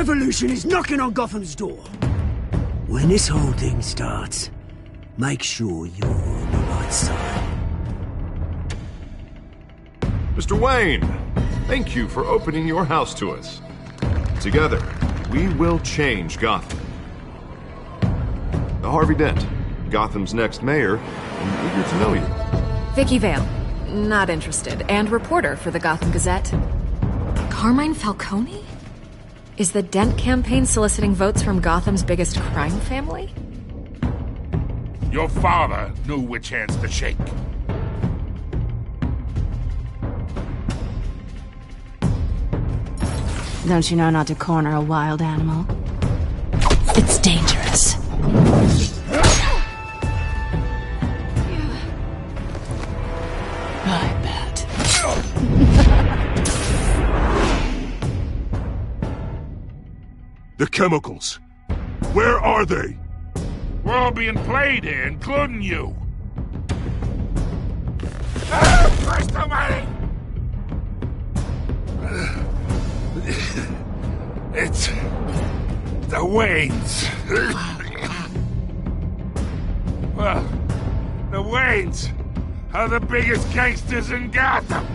revolution is knocking on Gotham's door. When this whole thing starts, make sure you're on the right side. Mr. Wayne, thank you for opening your house to us. Together, we will change Gotham. Harvey Dent, Gotham's next mayor, and eager to know you. Vicky Vale, not interested, and reporter for the Gotham Gazette. Carmine Falcone? Is the Dent campaign soliciting votes from Gotham's biggest crime family? Your father knew which hands to shake. Don't you know not to corner a wild animal? It's dangerous. I bet. The chemicals. Where are they? We're all being played here, including you. Christ almighty! It's the Waynes. Well, the Waynes are the biggest gangsters in Gotham.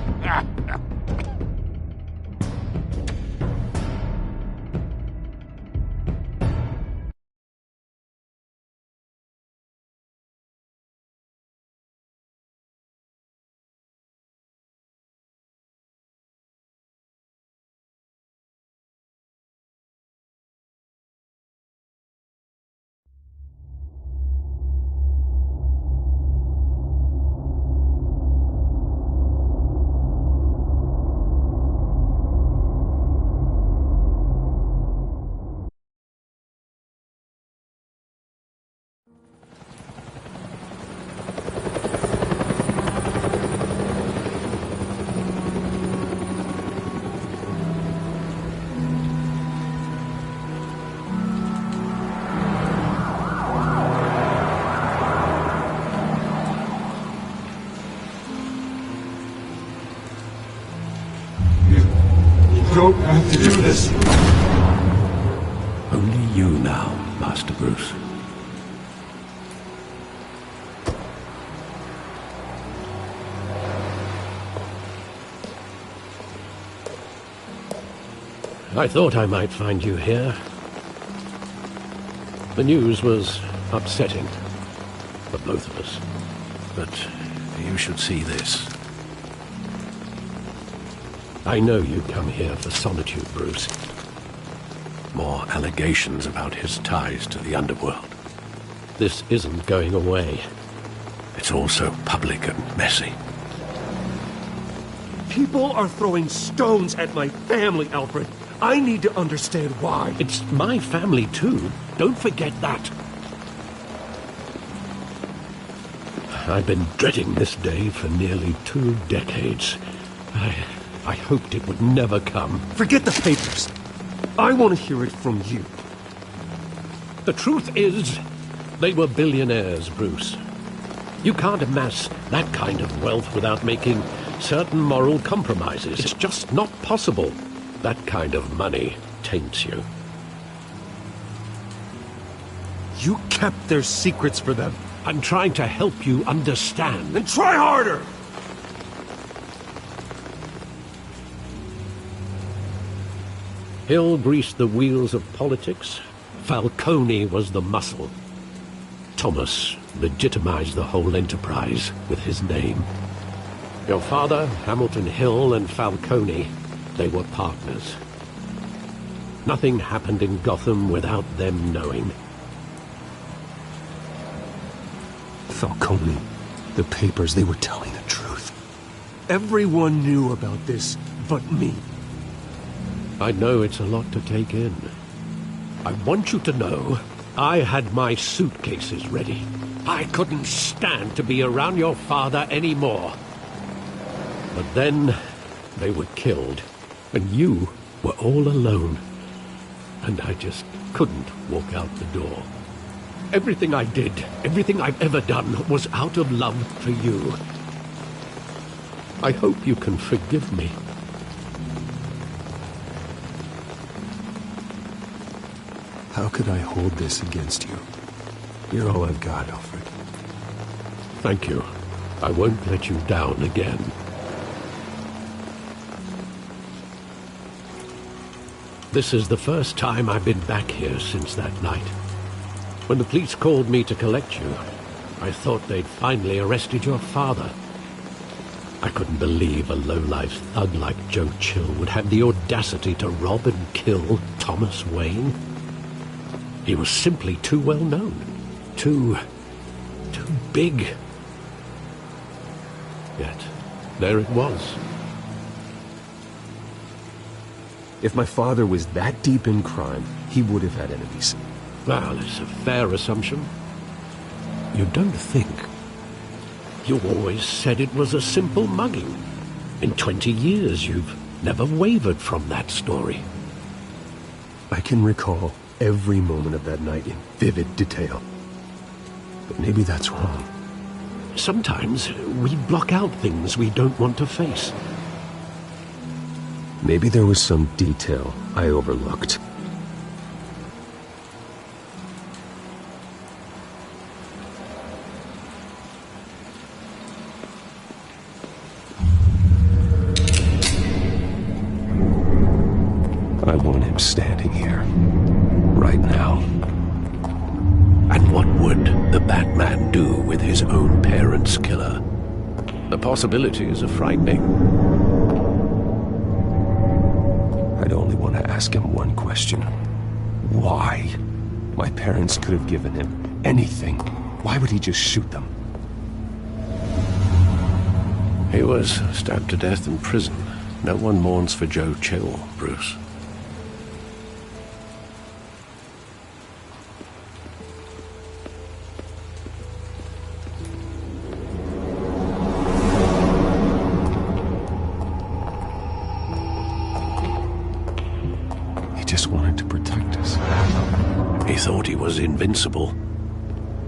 Don't have to do this. Only you now, Master Bruce. I thought I might find you here. The news was upsetting for both of us. But you should see this. I know you come here for solitude, Bruce. More allegations about his ties to the underworld. This isn't going away. It's also public and messy. People are throwing stones at my family, Alfred. I need to understand why. It's my family, too. Don't forget that. I've been dreading this day for nearly 2 decades. I hoped it would never come. Forget the papers. I want to hear it from you. The truth is, they were billionaires, Bruce. You can't amass that kind of wealth without making certain moral compromises. It's just not possible. That kind of money taints you. You kept their secrets for them. I'm trying to help you understand. Then try harder! Hill greased the wheels of politics. Falcone was the muscle. Thomas legitimized the whole enterprise with his name. Your father, Hamilton Hill, and Falcone, they were partners. Nothing happened in Gotham without them knowing. Falcone, the papers, they were telling the truth. Everyone knew about this but me. I know it's a lot to take in. I want you to know I had my suitcases ready. I couldn't stand to be around your father anymore. But then they were killed, and you were all alone. And I just couldn't walk out the door. Everything I did, everything I've ever done, was out of love for you. I hope you can forgive me. How could I hold this against you? You're all I've got, Alfred. Thank you. I won't let you down again. This is the first time I've been back here since that night. When the police called me to collect you, I thought they'd finally arrested your father. I couldn't believe a low-life thug like Joe Chill would have the audacity to rob and kill Thomas Wayne. He was simply too well known. Too big. Yet, there it was. If my father was that deep in crime, he would have had enemies. Well, it's a fair assumption. You don't think? You always said it was a simple mugging. In 20 years, you've never wavered from that story. I can recall every moment of that night in vivid detail. But maybe that's wrong. Sometimes we block out things we don't want to face. Maybe there was some detail I overlooked. I want him standing here, right now. And what would the Batman do with his own parents' killer? The possibilities are frightening. I'd only want to ask him one question. Why? My parents could have given him anything. Why would he just shoot them? He was stabbed to death in prison. No one mourns for Joe Chill, Bruce. Thought he was invincible.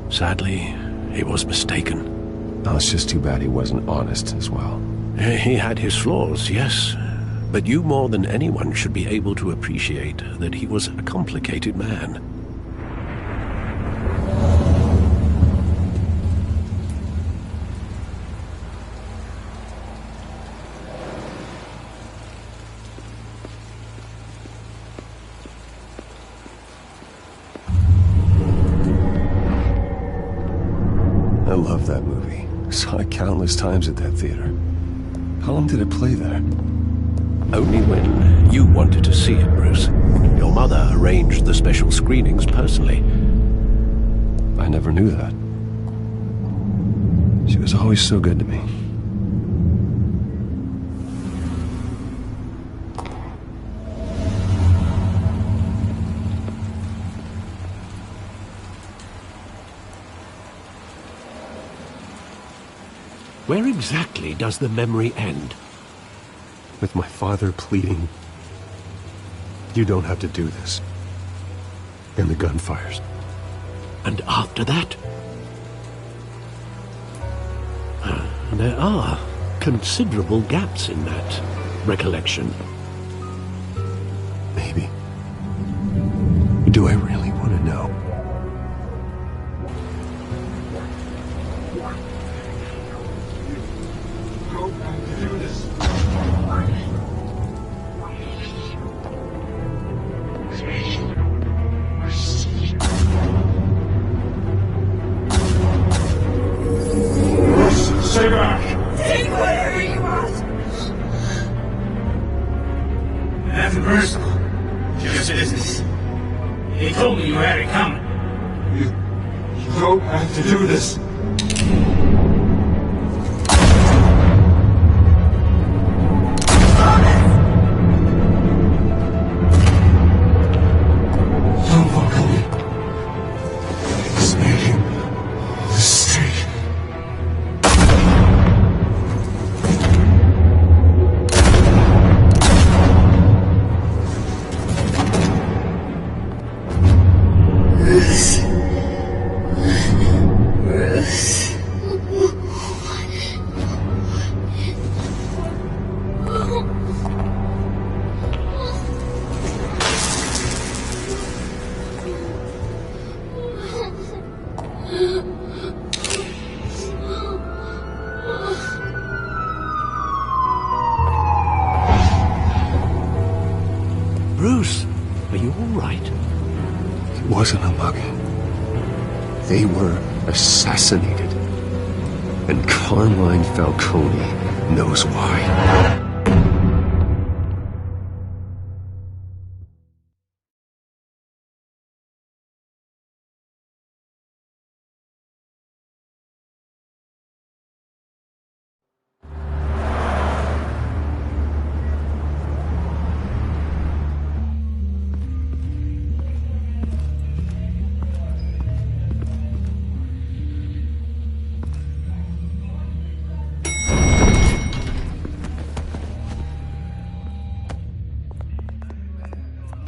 Sadly, he was mistaken. Oh, it's just too bad he wasn't honest as well. He had his flaws, yes. But you more than anyone should be able to appreciate that he was a complicated man. I love that movie. Saw it countless times at that theater. How long did it play there? Only when you wanted to see it, Bruce. Your mother arranged the special screenings personally. I never knew that. She was always so good to me. Where exactly does the memory end? With my father pleading, "You don't have to do this." And the gun fires. And after that? There are considerable gaps in that recollection. Maybe. Do I really want to know? Stay back! Take whatever you want! Nothing personal. Just business. He told me you had it coming. You don't have to do this. Don't walk away. It's making a mistake. Bruce. Bruce, are you all right? It wasn't a mugging. They were assassinated. And Carmine Falcone knows why.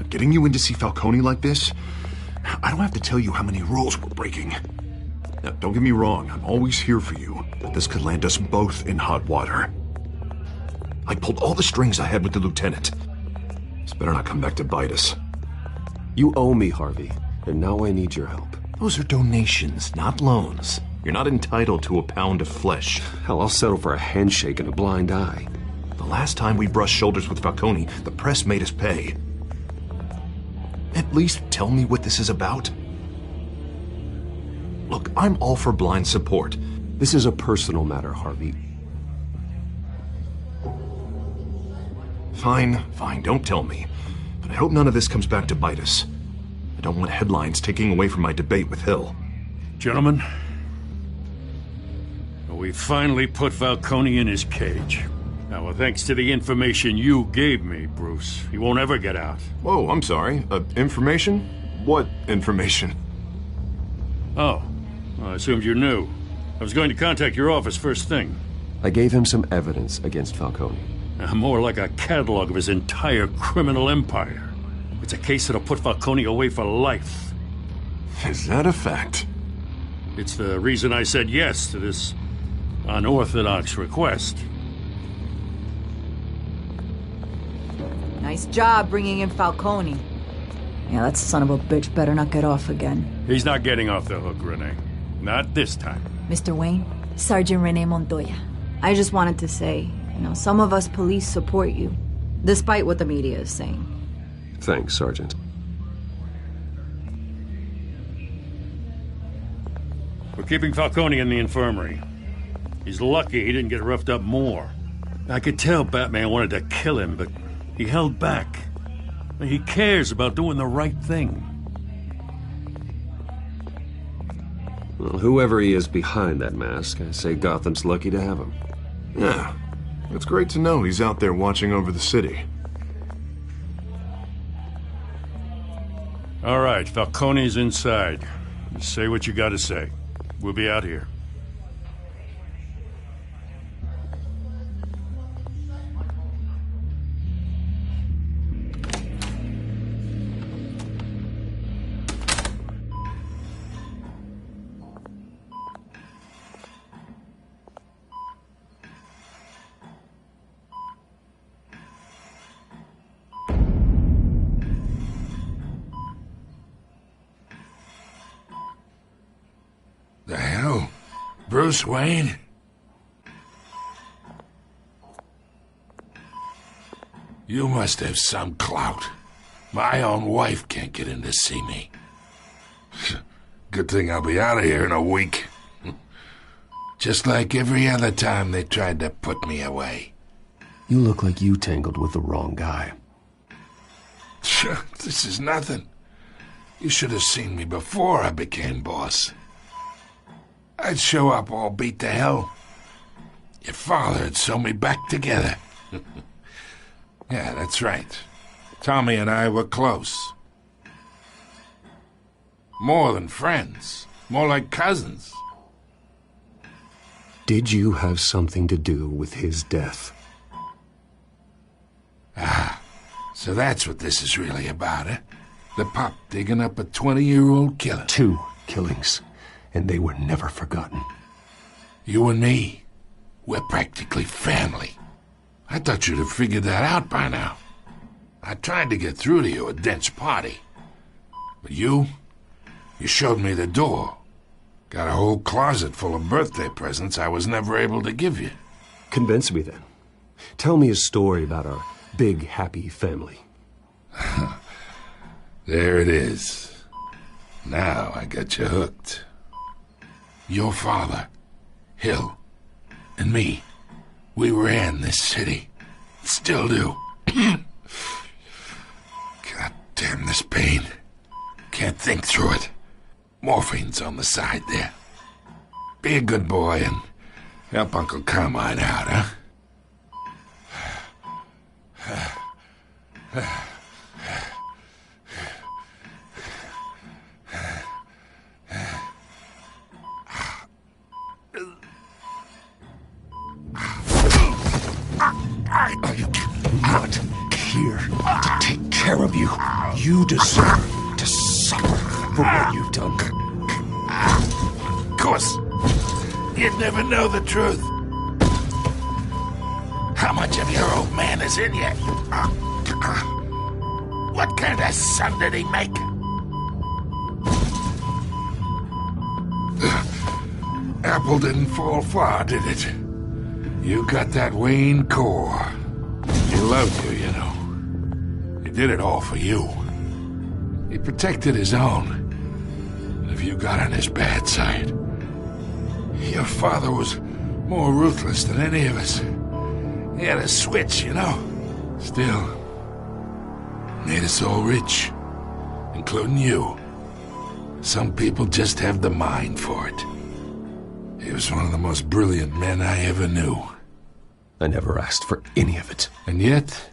Getting you in to see Falcone like this? I don't have to tell you how many rules we're breaking. Now, don't get me wrong, I'm always here for you, but this could land us both in hot water. I pulled all the strings I had with the lieutenant. This better not come back to bite us. You owe me, Harvey, and now I need your help. Those are donations, not loans. You're not entitled to a pound of flesh. Hell, I'll settle for a handshake and a blind eye. The last time we brushed shoulders with Falcone, the press made us pay. At least tell me what this is about. Look, I'm all for blind support. This is a personal matter, Harvey. Fine, don't tell me. But I hope none of this comes back to bite us. I don't want headlines taking away from my debate with Hill. Gentlemen, we finally put Falcone in his cage. Now, thanks to the information you gave me, Bruce, he won't ever get out. Whoa, I'm sorry. Information? What information? Oh, well, I assumed you knew. I was going to contact your office first thing. I gave him some evidence against Falcone. More like a catalog of his entire criminal empire. It's a case that'll put Falcone away for life. Is that a fact? It's the reason I said yes to this unorthodox request. Nice job bringing in Falcone. Yeah, that son of a bitch better not get off again. He's not getting off the hook, Renee. Not this time. Mr. Wayne, Sergeant Renee Montoya. I just wanted to say, some of us police support you, despite what the media is saying. Thanks, Sergeant. We're keeping Falcone in the infirmary. He's lucky he didn't get roughed up more. I could tell Batman wanted to kill him, but he held back. He cares about doing the right thing. Well, whoever he is behind that mask, I say Gotham's lucky to have him. Yeah, it's great to know he's out there watching over the city. All right, Falcone's inside. You say what you gotta say. We'll be out here. The hell? Bruce Wayne? You must have some clout. My own wife can't get in to see me. Good thing I'll be out of here in a week. Just like every other time they tried to put me away. You look like you tangled with the wrong guy. This is nothing. You should have seen me before I became boss. I'd show up all beat to hell. Your father'd sew me back together. Yeah, that's right. Tommy and I were close. More than friends. More like cousins. Did you have something to do with his death? Ah, so that's what this is really about, eh? The pup digging up a 20-year-old killer. 2 killings, and they were never forgotten. You and me, we're practically family. I thought you'd have figured that out by now. I tried to get through to you at Dent's party. But you showed me the door. Got a whole closet full of birthday presents I was never able to give you. Convince me then. Tell me a story about our big, happy family. There it is. Now I got you hooked. Your father, Hill, and me, we ran this city. Still do. God damn this pain. Can't think through it. Morphine's on the side there. Be a good boy and help Uncle Carmine out, huh? I'm not here to take care of you. You deserve to suffer for what you've done. Of course, you'd never know the truth. How much of your old man is in you? What kind of son did he make? Apple didn't fall far, did it? You got that Wayne core. He loved you, you know. He did it all for you. He protected his own. And if you got on his bad side, your father was more ruthless than any of us. He had a switch, you know. Still, made us all rich, including you. Some people just have the mind for it. He was one of the most brilliant men I ever knew. I never asked for any of it. And yet,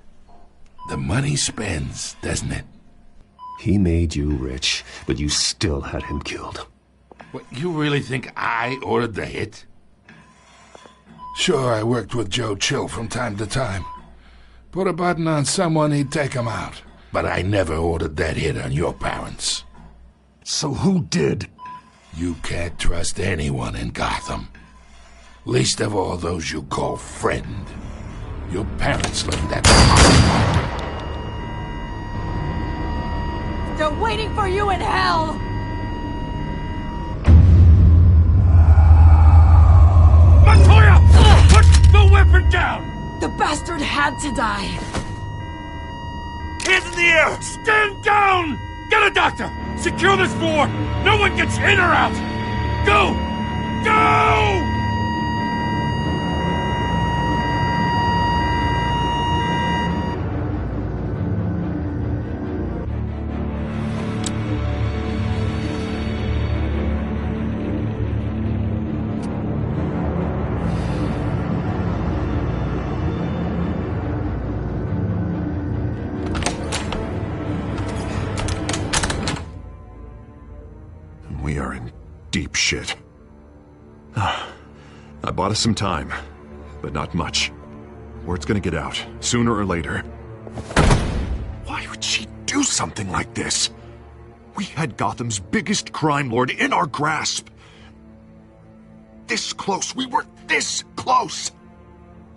the money spends, doesn't it? He made you rich, but you still had him killed. What, you really think I ordered the hit? Sure, I worked with Joe Chill from time to time. Put a button on someone, he'd take him out. But I never ordered that hit on your parents. So who did? You can't trust anyone in Gotham. Least of all those you call friend. Your parents learned that. They're waiting for you in hell! Montoya! Put the weapon down! The bastard had to die! Hands in the air! Stand down! Get a doctor! Secure this floor! No one gets in or out! Go! Go! We are in deep shit. I bought us some time, but not much. Word's gonna get out, sooner or later. Why would she do something like this? We had Gotham's biggest crime lord in our grasp. This close, we were this close!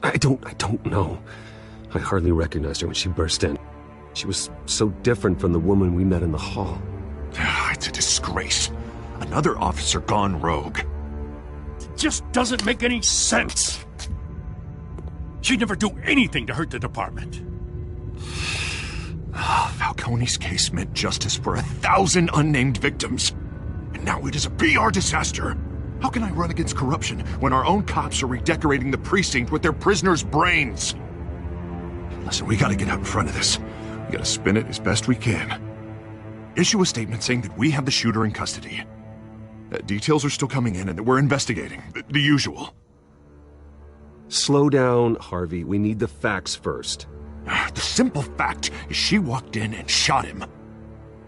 I don't know. I hardly recognized her when she burst in. She was so different from the woman we met in the hall. It's a disgrace. Another officer gone rogue. It just doesn't make any sense. She'd never do anything to hurt the department. Falcone's case meant justice for 1,000 unnamed victims. And now it is a PR disaster. How can I run against corruption when our own cops are redecorating the precinct with their prisoners' brains? Listen, we gotta get out in front of this. We gotta spin it as best we can. Issue a statement saying that we have the shooter in custody. Details are still coming in and that we're investigating. The usual. Slow down, Harvey. We need the facts first. The simple fact is she walked in and shot him.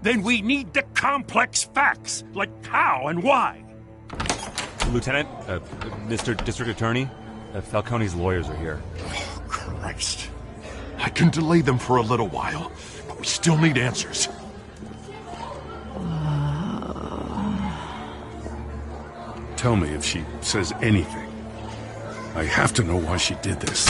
Then we need the complex facts, like how and why. Lieutenant, Mr. District Attorney, Falcone's lawyers are here. Oh, Christ. I can delay them for a little while, but we still need answers. Tell me if she says anything. I have to know why she did this.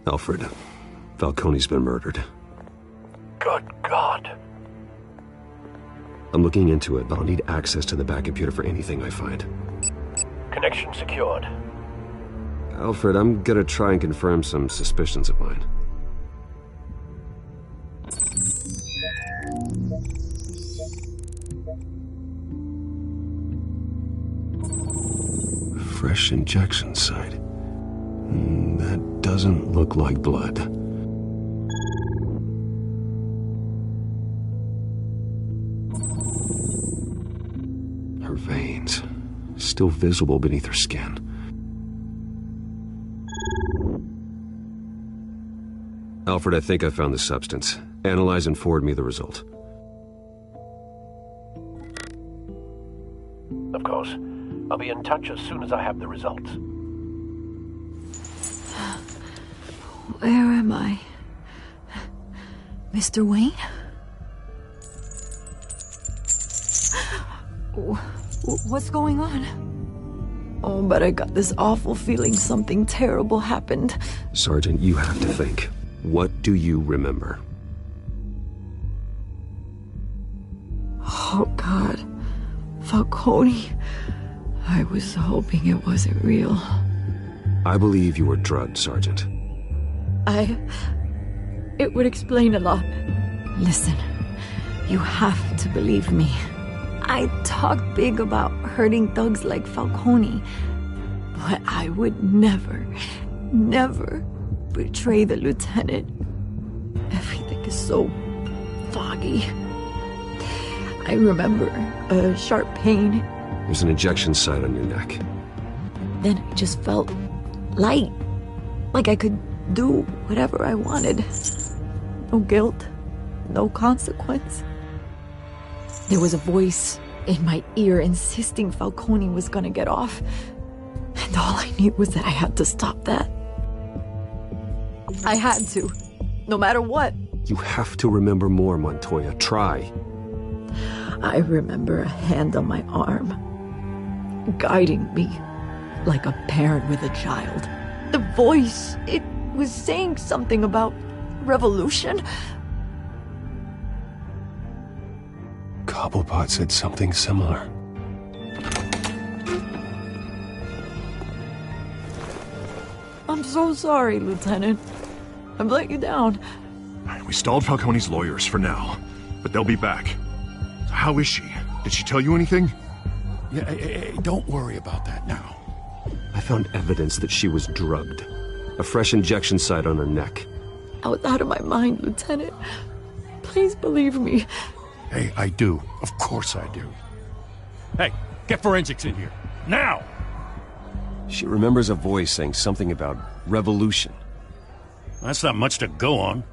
Alfred, Falcone's been murdered. Good God. I'm looking into it, but I'll need access to the back computer for anything I find. Connection secured. Alfred, I'm gonna try and confirm some suspicions of mine. Fresh injection site. That doesn't look like blood. Her veins, still visible beneath her skin. Alfred, I think I found the substance. Analyze and forward me the result. Of course. I'll be in touch as soon as I have the results. Where am I? Mr. Wayne? What's going on? Oh, but I got this awful feeling something terrible happened. Sergeant, you have to think. What do you remember? Oh, God. Falcone. I was hoping it wasn't real. I believe you were drugged, Sergeant. It would explain a lot. Listen, you have to believe me. I talk big about hurting thugs like Falcone, but I would never betray the lieutenant. Everything is so foggy. I remember a sharp pain. There's an injection site on your neck. Then I just felt light, like I could do whatever I wanted. No guilt, no consequence. There was a voice in my ear insisting Falcone was gonna get off. And all I knew was that I had to stop that. I had to, no matter what. You have to remember more, Montoya. Try. I remember a hand on my arm, guiding me like a parent with a child. The voice, it was saying something about revolution. Cobblepot said something similar. I'm so sorry, Lieutenant. I've let you down. We stalled Falcone's lawyers for now, but they'll be back. How is she? Did she tell you anything? Yeah, don't worry about that now. I found evidence that she was drugged. A fresh injection site on her neck. I was out of my mind, Lieutenant. Please believe me. Hey, I do. Of course I do. Hey, get forensics in here. Now! She remembers a voice saying something about revolution. That's not much to go on.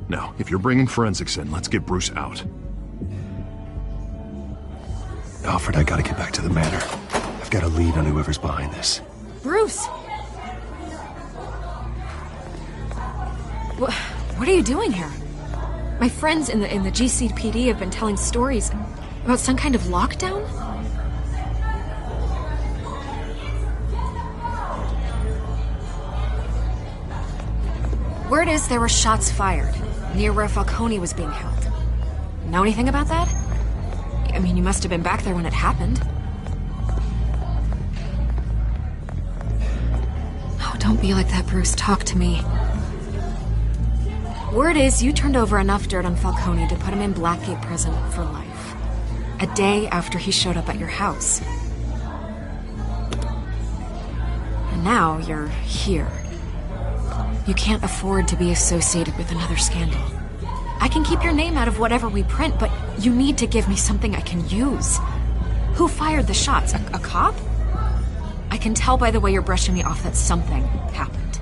Now, if you're bringing forensics in, let's get Bruce out. Alfred, I gotta get back to the manor. I've got a lead on whoever's behind this. Bruce! What are you doing here? My friends in the GCPD have been telling stories about some kind of lockdown? Word is there were shots fired near where Falcone was being held. Know anything about that? I mean, you must have been back there when it happened. Oh, don't be like that, Bruce. Talk to me. Word is you turned over enough dirt on Falcone to put him in Blackgate Prison for life. A day after he showed up at your house. And now you're here. You can't afford to be associated with another scandal. I can keep your name out of whatever we print, but you need to give me something I can use. Who fired the shots? A cop? I can tell by the way you're brushing me off that something happened.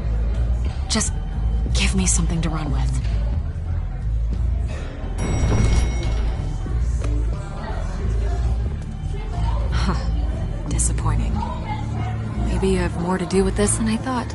Just give me something to run with. Huh. Disappointing. Maybe you have more to do with this than I thought.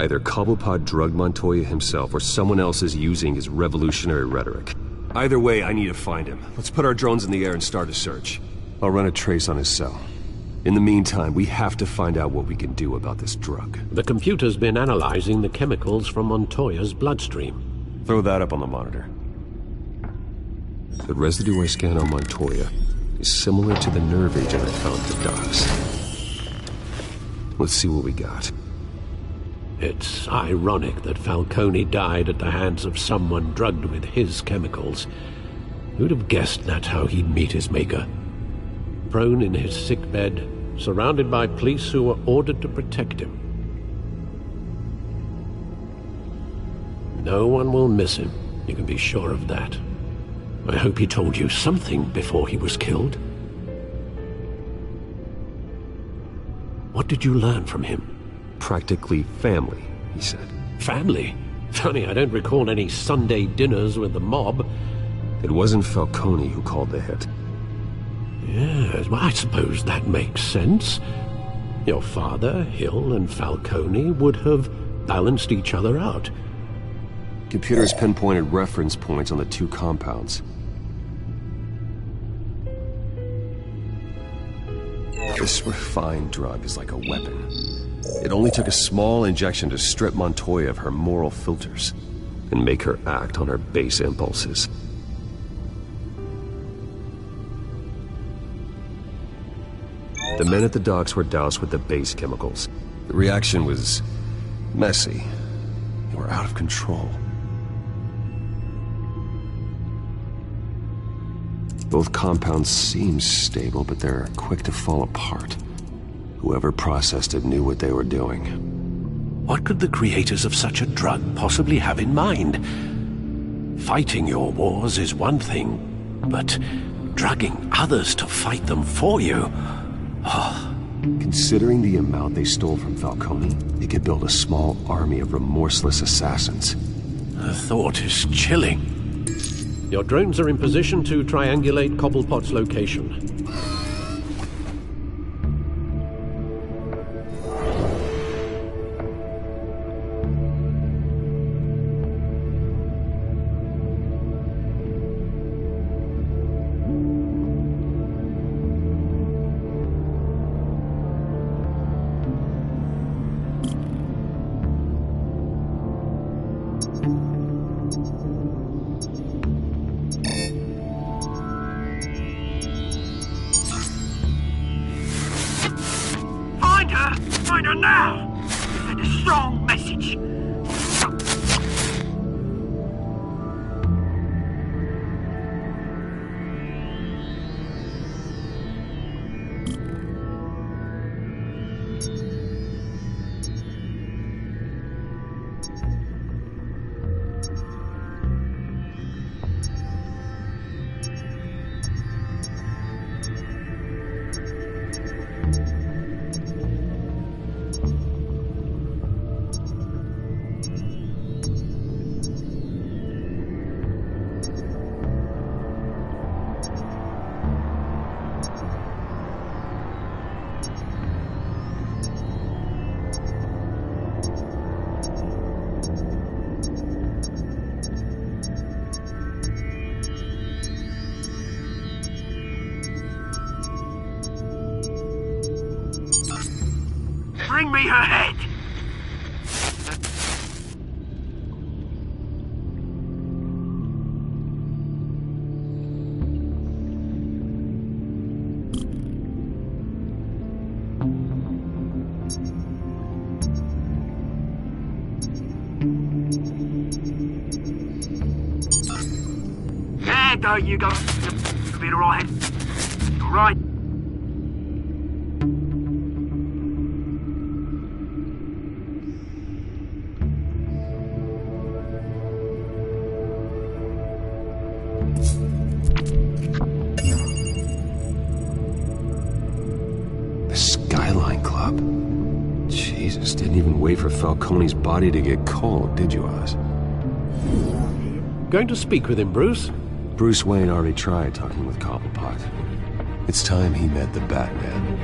Either Cobblepot drugged Montoya himself, or someone else is using his revolutionary rhetoric. Either way, I need to find him. Let's put our drones in the air and start a search. I'll run a trace on his cell. In the meantime, we have to find out what we can do about this drug. The computer's been analyzing the chemicals from Montoya's bloodstream. Throw that up on the monitor. The residue I scan on Montoya is similar to the nerve agent I found at the docks. Let's see what we got. It's ironic that Falcone died at the hands of someone drugged with his chemicals. Who'd have guessed that's how he'd meet his maker? Prone in his sickbed, surrounded by police who were ordered to protect him. No one will miss him, you can be sure of that. I hope he told you something before he was killed. What did you learn from him? Practically family, he said. Family? Funny, I don't recall any Sunday dinners with the mob. It wasn't Falcone who called the hit. Yes, well, I suppose that makes sense. Your father, Hill, and Falcone would have balanced each other out. Computers pinpointed reference points on the two compounds. This refined drug is like a weapon. It only took a small injection to strip Montoya of her moral filters and make her act on her base impulses. The men at the docks were doused with the base chemicals. The reaction was messy. They were out of control. Both compounds seem stable, but they're quick to fall apart. Whoever processed it knew what they were doing. What could the creators of such a drug possibly have in mind? Fighting your wars is one thing, but drugging others to fight them for you... Oh. Considering the amount they stole from Falcone, they could build a small army of remorseless assassins. The thought is chilling. Your drones are in position to triangulate Cobblepot's location. Find her now! Send a strong message. Bring me her head! There you go. You'll be alright. Alright. The Skyline Club. Jesus, didn't even wait for Falcone's body to get cold, did you, Oz? Going to speak with him, Bruce? Bruce Wayne already tried talking with Cobblepot. It's time he met the Batman.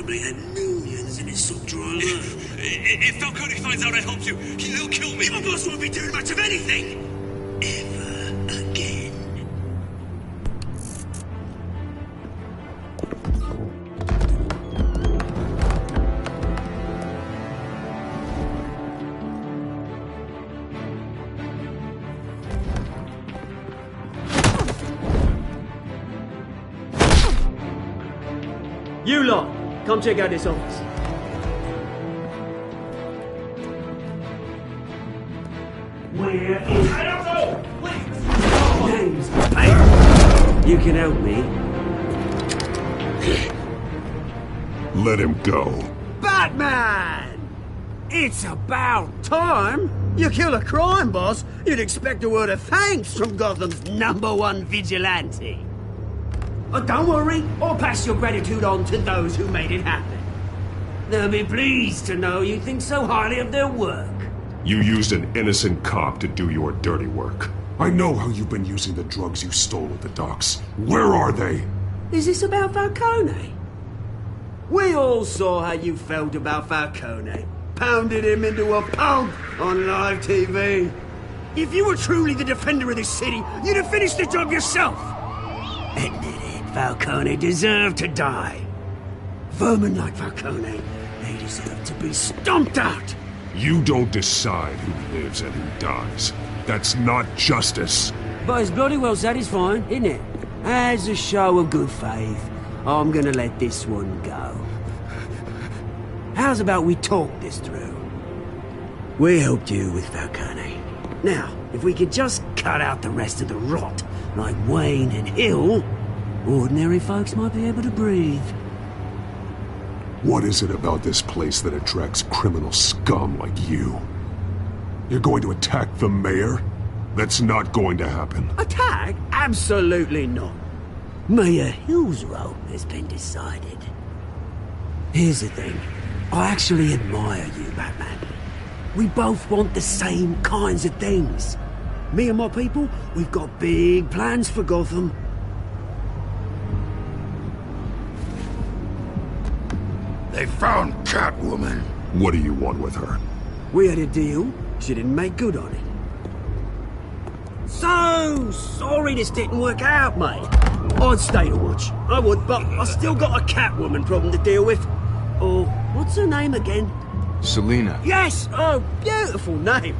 probably had millions in his sock drawer alone. If Falcone finds out I helped you, he'll kill me. My boss won't be doing much of anything! Ever again. You lot, come check out this office. Where is... I don't know! Please! Name's paper. You can help me. Let him go. Batman! It's about time! You kill a crime boss, you'd expect a word of thanks from Gotham's #1 vigilante. Oh, don't worry, I'll pass your gratitude on to those who made it happen. They'll be pleased to know you think so highly of their work. You used an innocent cop to do your dirty work. I know how you've been using the drugs you stole at the docks. Where are they? Is this about Falcone? We all saw how you felt about Falcone. Pounded him into a pulp on live TV. If you were truly the defender of this city, you'd have finished the job yourself. Admit it, Falcone deserved to die. Vermin like Falcone, they deserve to be stomped out. You don't decide who lives and who dies. That's not justice. But it's bloody well satisfying, isn't it? As a show of good faith, I'm gonna let this one go. How's about we talk this through? We helped you with Falcone. Now, if we could just cut out the rest of the rot, like Wayne and Hill, ordinary folks might be able to breathe. What is it about this place that attracts criminal scum like you? You're going to attack the mayor? That's not going to happen. Attack? Absolutely not. Mayor Hill's role has been decided. Here's the thing. I actually admire you, Batman. We both want the same kinds of things. Me and my people, we've got big plans for Gotham. They found Catwoman. What do you want with her? We had a deal. She didn't make good on it. So sorry this didn't work out, mate. I'd stay to watch. I would, but I still got a Catwoman problem to deal with. Oh, what's her name again? Selina. Yes! Oh, beautiful name.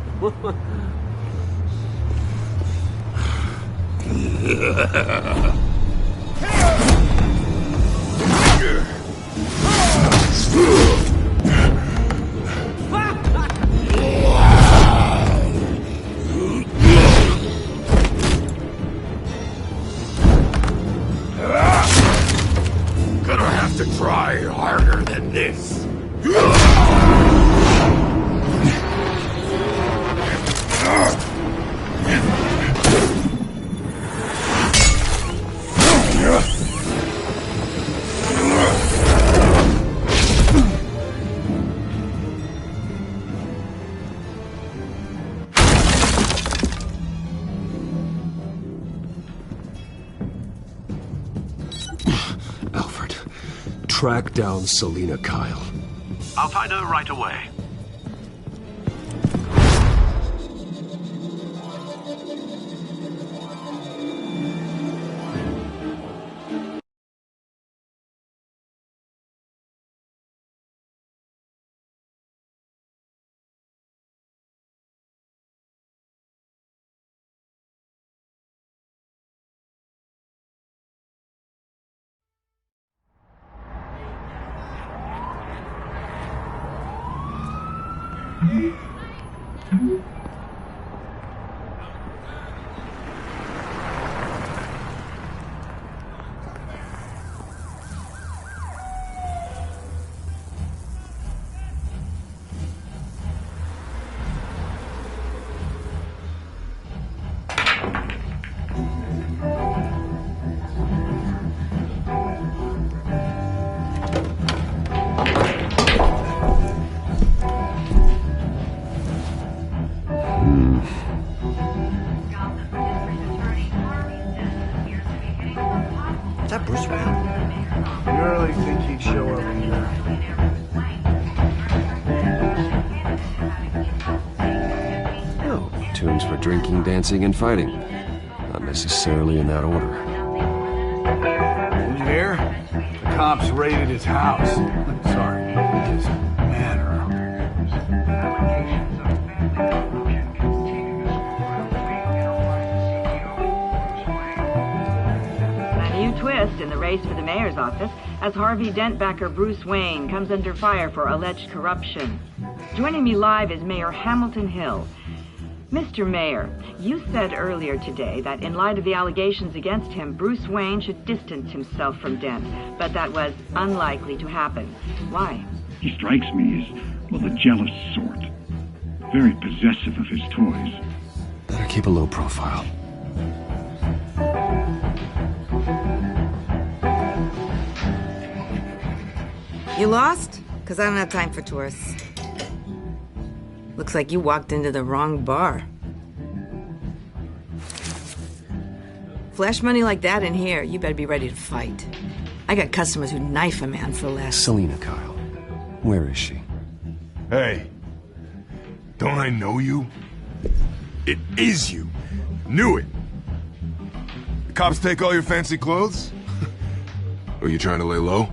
Gonna have to try harder than this. Alfred, track down Selina Kyle. I'll find her right away. platoons for drinking, dancing, and fighting. Not necessarily in that order. You hear? The cops raided his house. Sorry, his manor. A new twist in the race for the mayor's office as Harvey Dent backer Bruce Wayne comes under fire for alleged corruption. Joining me live is Mayor Hamilton Hill. Mr. Mayor, you said earlier today that in light of the allegations against him, Bruce Wayne should distance himself from Dent, but that was unlikely to happen. Why? He strikes me as, well, the jealous sort. Very possessive of his toys. Better keep a low profile. You lost? Because I don't have time for tourists. Looks like you walked into the wrong bar. Flash money like that in here, you better be ready to fight. I got customers who'd knife a man for less. Selina Kyle. Where is she? Hey. Don't I know you? It is you. Knew it. The cops take all your fancy clothes? Are you trying to lay low?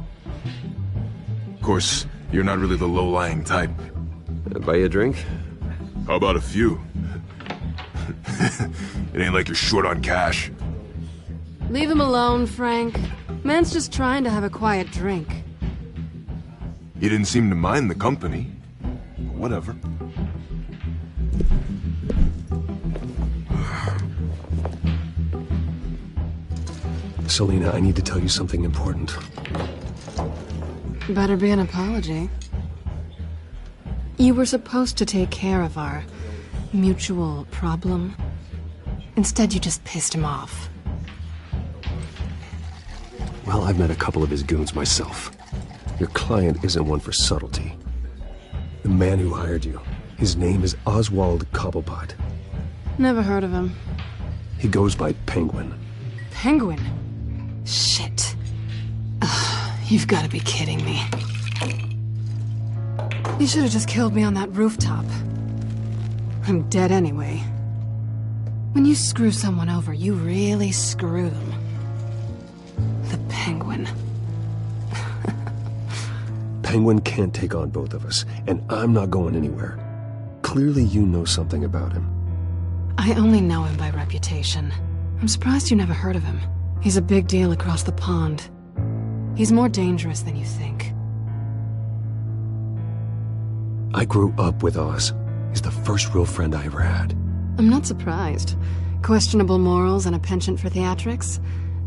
Of course, you're not really the low-lying type. Buy you a drink? How about a few? It ain't like you're short on cash. Leave him alone, Frank. Man's just trying to have a quiet drink. He didn't seem to mind the company. But whatever. Selina, I need to tell you something important. Better be an apology. You were supposed to take care of our mutual problem. Instead, you just pissed him off. Well, I've met a couple of his goons myself. Your client isn't one for subtlety. The man who hired you, his name is Oswald Cobblepot. Never heard of him. He goes by Penguin. Penguin? Shit. Ugh, you've got to be kidding me. You should have just killed me on that rooftop. I'm dead anyway. When you screw someone over, you really screw them. The Penguin. Penguin can't take on both of us, and I'm not going anywhere. Clearly you know something about him. I only know him by reputation. I'm surprised you never heard of him. He's a big deal across the pond. He's more dangerous than you think. I grew up with Oz. He's the first real friend I ever had. I'm not surprised. Questionable morals and a penchant for theatrics.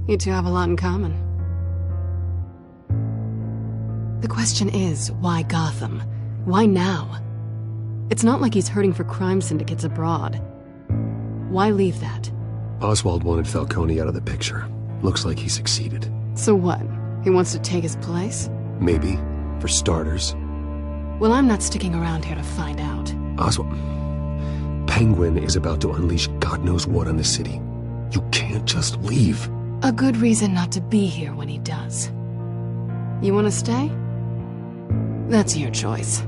You two have a lot in common. The question is, why Gotham? Why now? It's not like he's hurting for crime syndicates abroad. Why leave that? Oswald wanted Falcone out of the picture. Looks like he succeeded. So what? He wants to take his place? Maybe. For starters. Well, I'm not sticking around here to find out. Oswald... Penguin is about to unleash God knows what on the city. You can't just leave. A good reason not to be here when he does. You want to stay? That's your choice.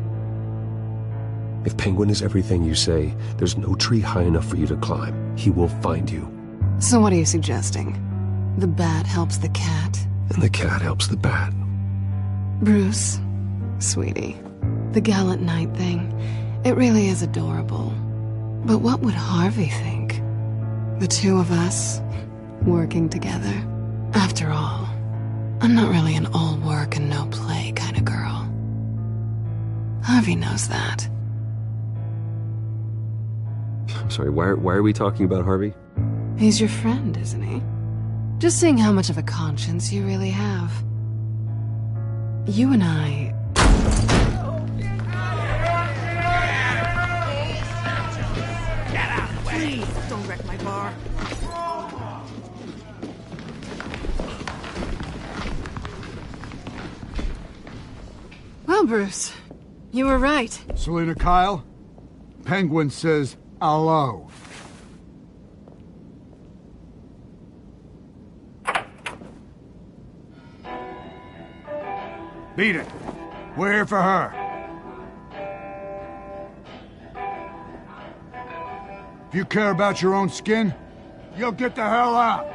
If Penguin is everything you say, there's no tree high enough for you to climb. He will find you. So what are you suggesting? The bat helps the cat? And the cat helps the bat. Bruce, sweetie, the gallant knight thing, it really is adorable. But what would Harvey think? The two of us, working together. After all, I'm not really an all work and no play kind of girl. Harvey knows that. I'm sorry, why are we talking about Harvey? He's your friend, isn't he? Just seeing how much of a conscience you really have. You and I... Get out of the way! Please, don't wreck my bar. Well, Bruce, you were right. Selina Kyle, Penguin says hello. Beat it. We're here for her. If you care about your own skin, you'll get the hell out.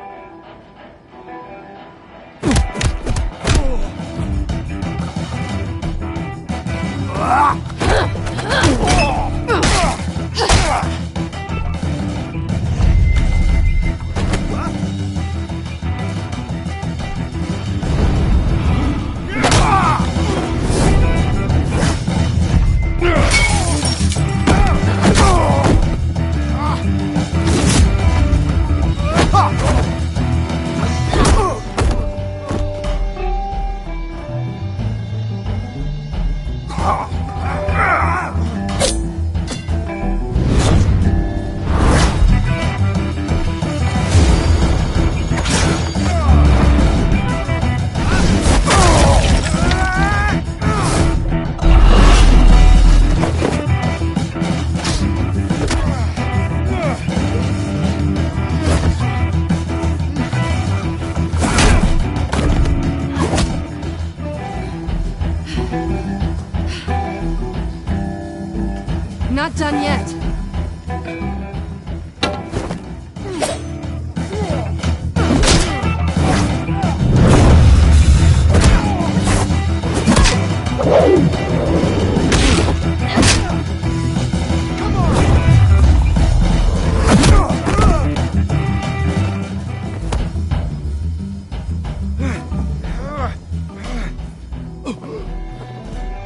Not done yet.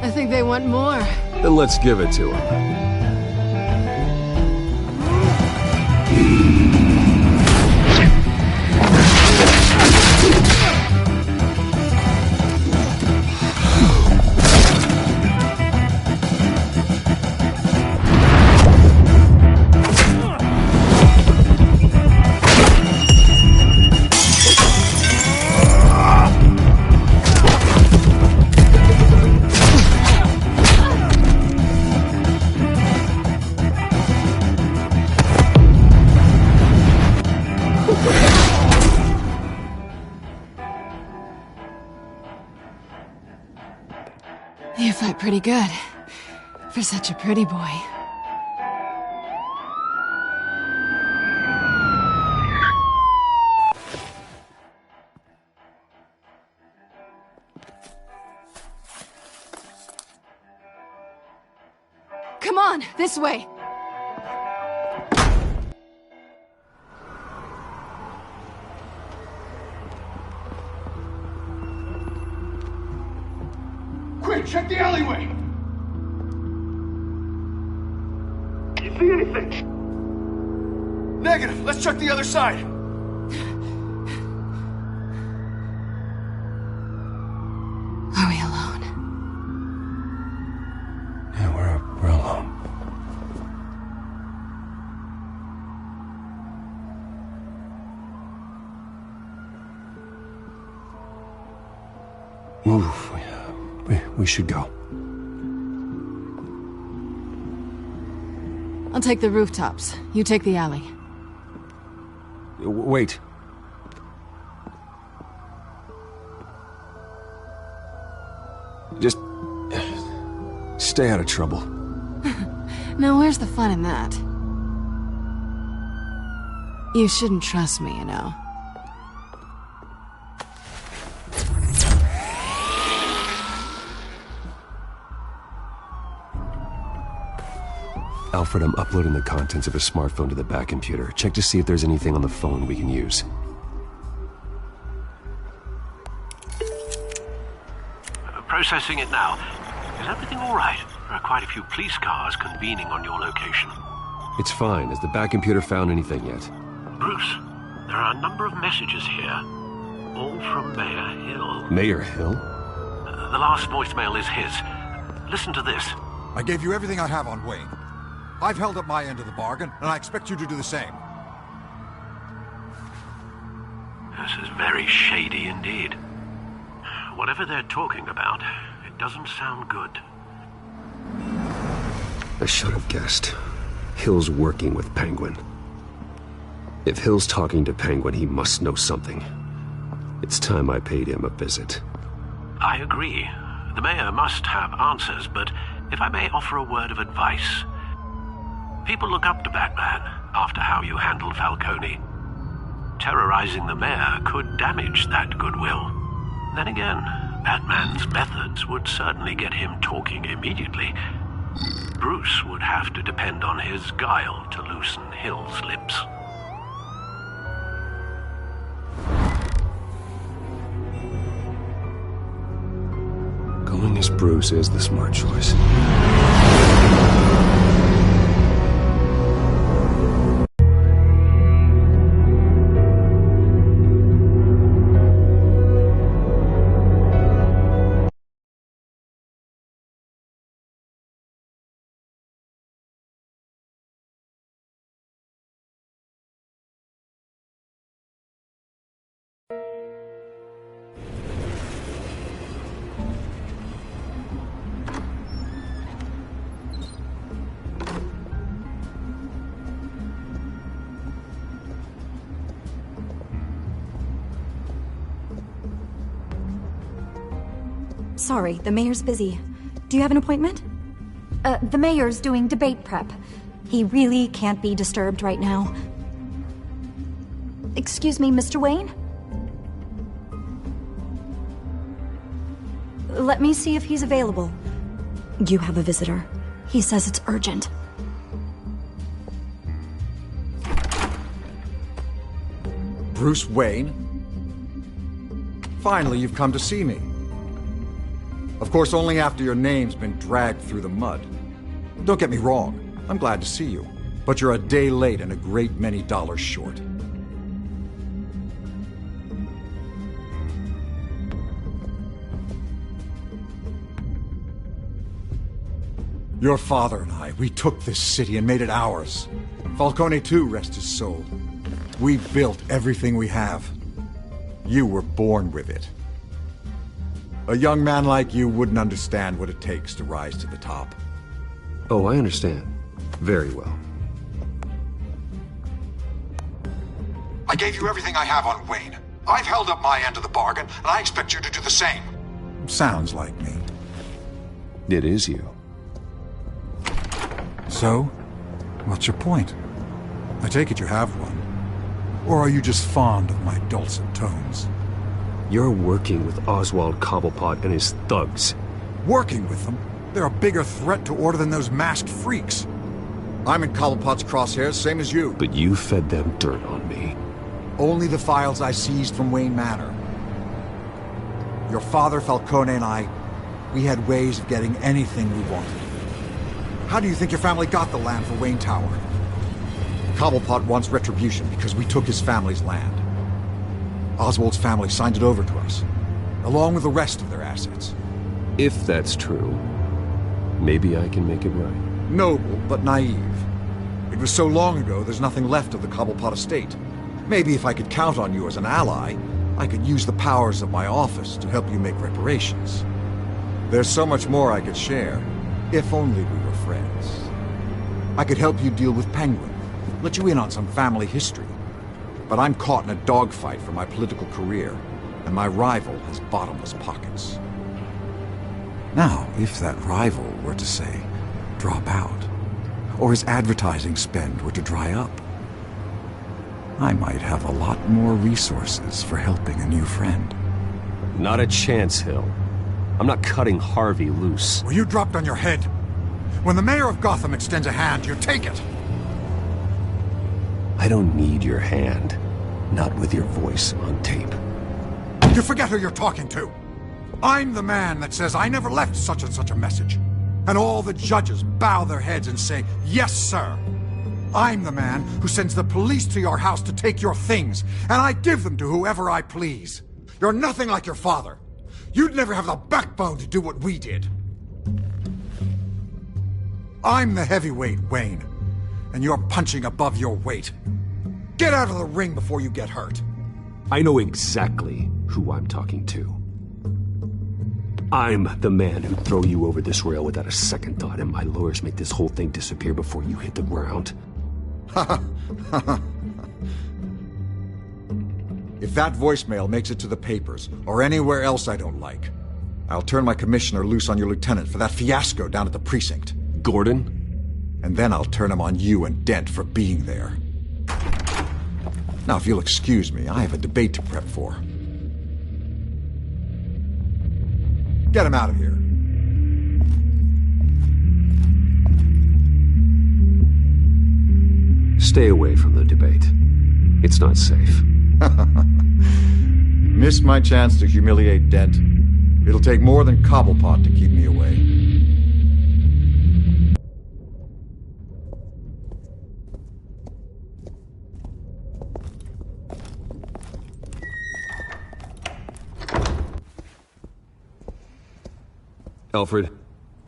I think they want more. Then let's give it to them. You fight pretty good. For such a pretty boy. Come on, this way. Quick, check the alleyway! You see anything? Negative. Let's check the other side. Are we alone? Yeah, we're alone. Move. We should go. I'll take the rooftops. You take the alley. Wait. Just stay out of trouble. Now, where's the fun in that? You shouldn't trust me, you know. Alfred, I'm uploading the contents of his smartphone to the back computer. Check to see if there's anything on the phone we can use. Processing it now. Is everything all right? There are quite a few police cars convening on your location. It's fine. Has the back computer found anything yet? Bruce, there are a number of messages here. All from Mayor Hill. Mayor Hill? The last voicemail is his. Listen to this. I gave you everything I have on Wayne. I've held up my end of the bargain, and I expect you to do the same. This is very shady indeed. Whatever they're talking about, it doesn't sound good. I should have guessed. Hill's working with Penguin. If Hill's talking to Penguin, he must know something. It's time I paid him a visit. I agree. The mayor must have answers, but if I may offer a word of advice. People look up to Batman. after how you handled Falcone. Terrorizing the mayor could damage that goodwill. Then again, Batman's methods would certainly get him talking immediately. Bruce would have to depend on his guile to loosen Hill's lips. Going as Bruce is the smart choice. Sorry, the mayor's busy. Do you have an appointment? The mayor's doing debate prep. He really can't be disturbed right now. Excuse me, Mr. Wayne? Let me see if he's available. You have a visitor. He says it's urgent. Bruce Wayne? Finally, you've come to see me. Of course, only after your name's been dragged through the mud. Don't get me wrong, I'm glad to see you. But you're a day late and a great many dollars short. Your father and I, we took this city and made it ours. Falcone too, rest his soul. We built everything we have. You were born with it. A young man like you wouldn't understand what it takes to rise to the top. Oh, I understand. Very well. I gave you everything I have on Wayne. I've held up my end of the bargain, and I expect you to do the same. Sounds like me. It is you. So, what's your point? I take it you have one. Or are you just fond of my dulcet tones? You're working with Oswald Cobblepot and his thugs. Working with them? They're a bigger threat to order than those masked freaks. I'm in Cobblepot's crosshairs, same as you. But you fed them dirt on me. Only the files I seized from Wayne Manor. Your father, Falcone, and I, we had ways of getting anything we wanted. How do you think your family got the land for Wayne Tower? Cobblepot wants retribution because we took his family's land. Oswald's family signed it over to us, along with the rest of their assets. If that's true, maybe I can make it right. Noble, but naive. It was so long ago, there's nothing left of the Cobblepot estate. Maybe if I could count on you as an ally, I could use the powers of my office to help you make reparations. There's so much more I could share, if only we were friends. I could help you deal with Penguin, let you in on some family history. But I'm caught in a dogfight for my political career, and my rival has bottomless pockets. Now, if that rival were to, say, drop out, or his advertising spend were to dry up, I might have a lot more resources for helping a new friend. Not a chance, Hill. I'm not cutting Harvey loose. Were you dropped on your head? When the mayor of Gotham extends a hand, you take it! I don't need your hand. Not with your voice on tape. You forget who you're talking to. I'm the man that says I never left such and such a message. And all the judges bow their heads and say, yes, sir. I'm the man who sends the police to your house to take your things, and I give them to whoever I please. You're nothing like your father. You'd never have the backbone to do what we did. I'm the heavyweight, Wayne, and you're punching above your weight. Get out of the ring before you get hurt. I know exactly who I'm talking to. I'm the man who'd throw you over this rail without a second thought, and my lawyers make this whole thing disappear before you hit the ground. If that voicemail makes it to the papers, or anywhere else I don't like, I'll turn my commissioner loose on your lieutenant for that fiasco down at the precinct. Gordon? and then I'll turn him on you and Dent for being there. Now, if you'll excuse me, I have a debate to prep for. Get him out of here. Stay away from the debate. It's not safe. Missed my chance to humiliate Dent. It'll take more than Cobblepot to keep me away. Alfred,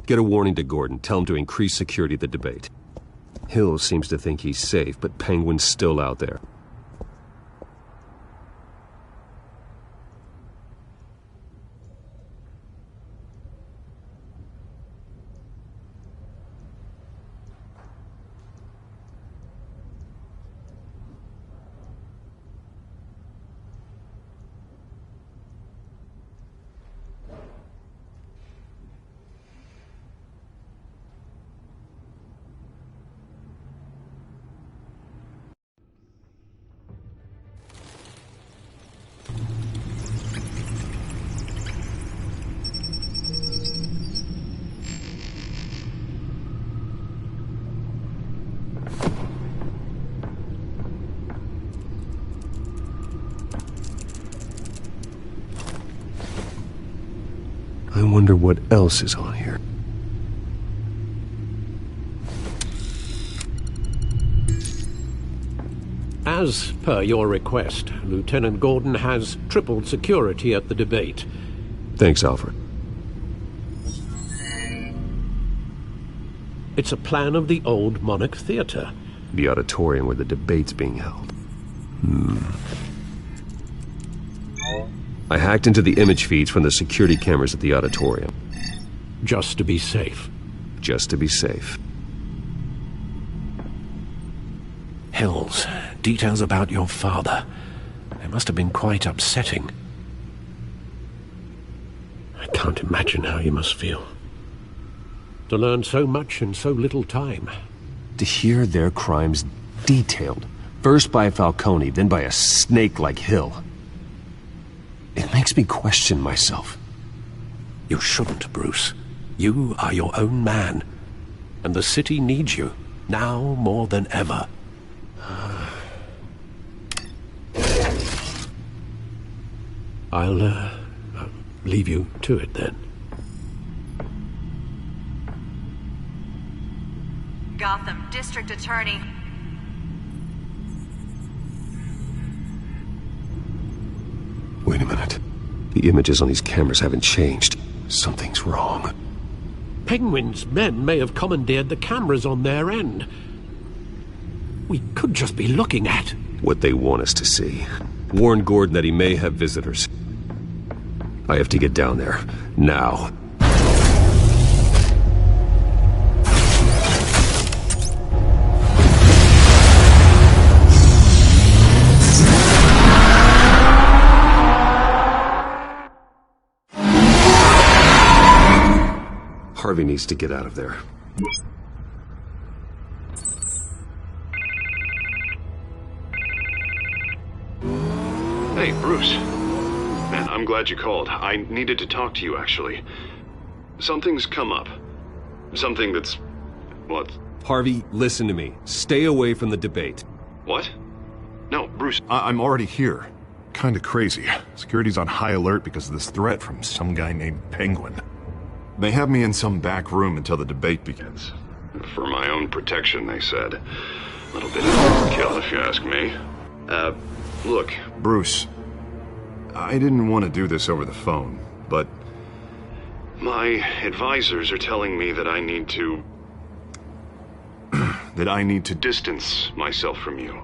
get a warning to Gordon. Tell him to increase security at the debate. Hill seems to think he's safe, but Penguin's still out there. I wonder what else is on here. As per your request, Lieutenant Gordon has tripled security at the debate. Thanks, Alfred. It's a plan of the old Monarch Theater. The auditorium where the debate's being held. I hacked into the image feeds from the security cameras at the auditorium. Just to be safe. Just to be safe. Hills, details about your father. They must have been quite upsetting. I can't imagine how you must feel. To learn so much in so little time. To hear their crimes detailed, first by Falcone, then by a snake like Hill. It makes me question myself. You shouldn't, Bruce. You are your own man. And the city needs you, now more than ever. I'll leave you to it then. Gotham District Attorney. Wait a minute. The images on these cameras haven't changed. Something's wrong. Penguin's men may have commandeered the cameras on their end. We could just be looking at what they want us to see. Warn Gordon that he may have visitors. I have to get down there. Now. Harvey needs to get out of there. Hey, Bruce. Man, I'm glad you called. I needed to talk to you, actually. Something's come up. Something that's... what? Harvey, listen to me. Stay away from the debate. What? No, Bruce, I'm already here. Kinda crazy. Security's on high alert because of this threat from some guy named Penguin. They have me in some back room until the debate begins. For my own protection, they said. A little bit of overkill, if you ask me. Look, Bruce, I didn't want to do this over the phone, but my advisors are telling me that I need to... that I need to distance myself from you.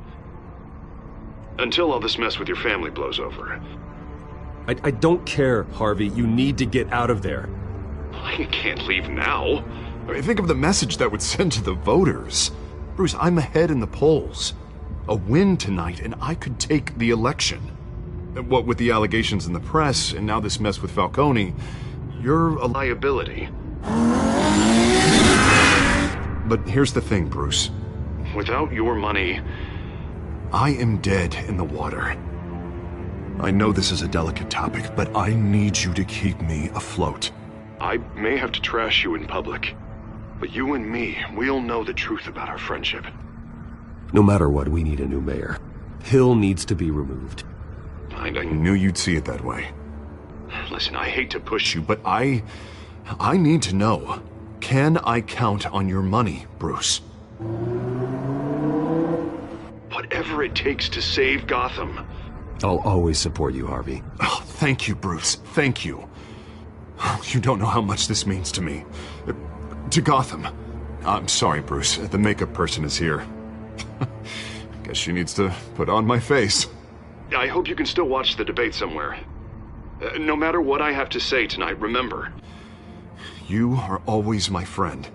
Until all this mess with your family blows over. I don't care, Harvey. You need to get out of there. I can't leave now. I mean, think of the message that would send to the voters. Bruce, I'm ahead in the polls. A win tonight, and I could take the election. What with the allegations in the press, and now this mess with Falcone, you're a liability. But here's the thing, Bruce. Without your money, I am dead in the water. I know this is a delicate topic, but I need you to keep me afloat. I may have to trash you in public, but you and me, we'll know the truth about our friendship. No matter what, we need a new mayor. Hill needs to be removed. I knew you'd see it that way. Listen, I hate to push you, but I need to know. Can I count on your money, Bruce? Whatever it takes to save Gotham. I'll always support you, Harvey. Oh, thank you, Bruce. Thank you. You don't know how much this means to me. To Gotham. I'm sorry, Bruce. The makeup person is here. Guess she needs to put on my face. I hope you can still watch the debate somewhere. No matter what I have to say tonight, remember, you are always my friend.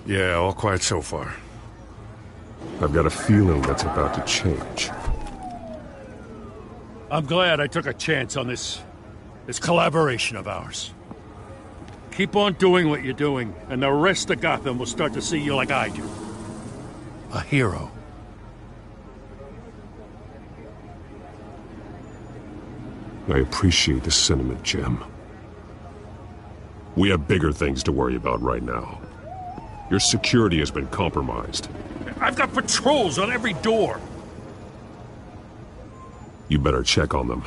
Yeah, all quiet so far. I've got a feeling that's about to change. I'm glad I took a chance on this collaboration of ours. Keep on doing what you're doing, and the rest of Gotham will start to see you like I do. A hero. I appreciate the sentiment, Jim. We have bigger things to worry about right now. Your security has been compromised. I've got patrols on every door. You better check on them.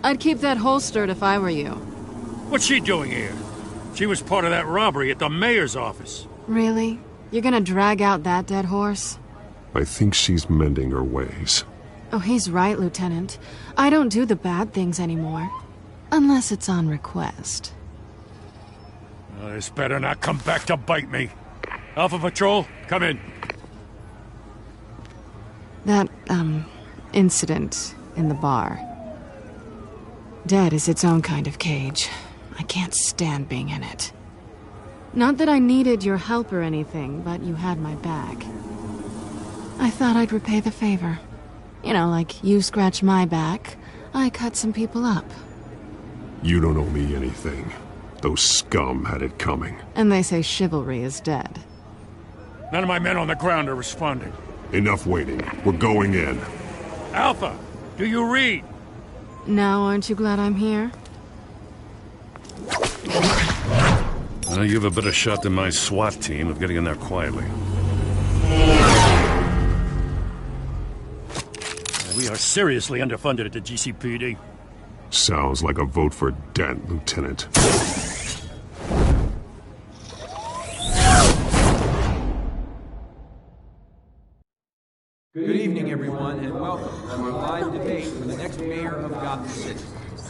I'd keep that holstered if I were you. What's she doing here? She was part of that robbery at the mayor's office. Really? You're gonna drag out that dead horse? I think she's mending her ways. Oh, he's right, Lieutenant. I don't do the bad things anymore. Unless it's on request. This better not come back to bite me. Alpha Patrol, come in. That, incident in the bar. Dead is its own kind of cage. I can't stand being in it. Not that I needed your help or anything, but you had my back. I thought I'd repay the favor. You know, like you scratch my back, I cut some people up. You don't owe me anything. Those scum had it coming. And they say chivalry is dead. None of my men on the ground are responding. Enough waiting. We're going in. Alpha, do you read? Now aren't you glad I'm here? You have a better shot than my SWAT team of getting in there quietly. We are seriously underfunded at the GCPD. Sounds like a vote for Dent, Lieutenant. Good evening, everyone, and welcome to our live debate for the next mayor of Gotham City.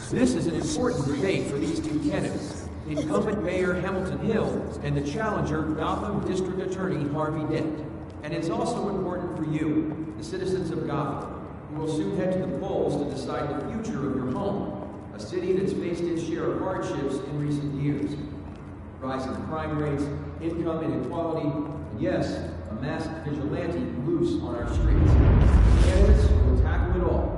This is an important debate for these two candidates, incumbent Mayor Hamilton Hill and the challenger Gotham District Attorney Harvey Dent. And it's also important for you, the citizens of Gotham, who will soon head to the polls to decide the future of your home, a city that's faced its share of hardships in recent years. Rising crime rates, income inequality, and yes, a masked vigilante loose on our streets. Candidates will tackle it all.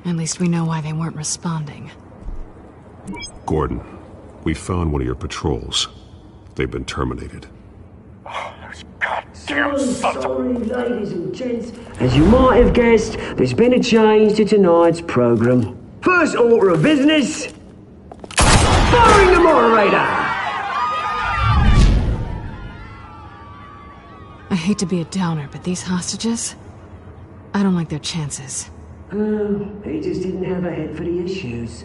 At least we know why they weren't responding. Gordon, we found one of your patrols. They've been terminated. Sorry, ladies and gents. As you might have guessed, there's been a change to tonight's program. First order of business, firing the moderator! I hate to be a downer, but these hostages... I don't like their chances. He just didn't have a head for the issues.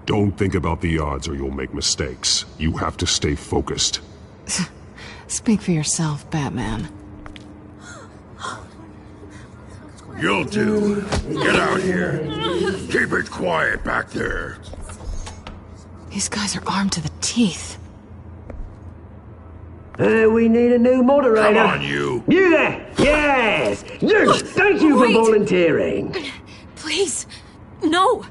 Don't think about the odds or you'll make mistakes. You have to stay focused. Speak for yourself, Batman. You'll do. Get out here. Keep it quiet back there. These guys are armed to the teeth. We need a new moderator. Come on, you. You there! Yes! You! Thank you for volunteering. Please, no.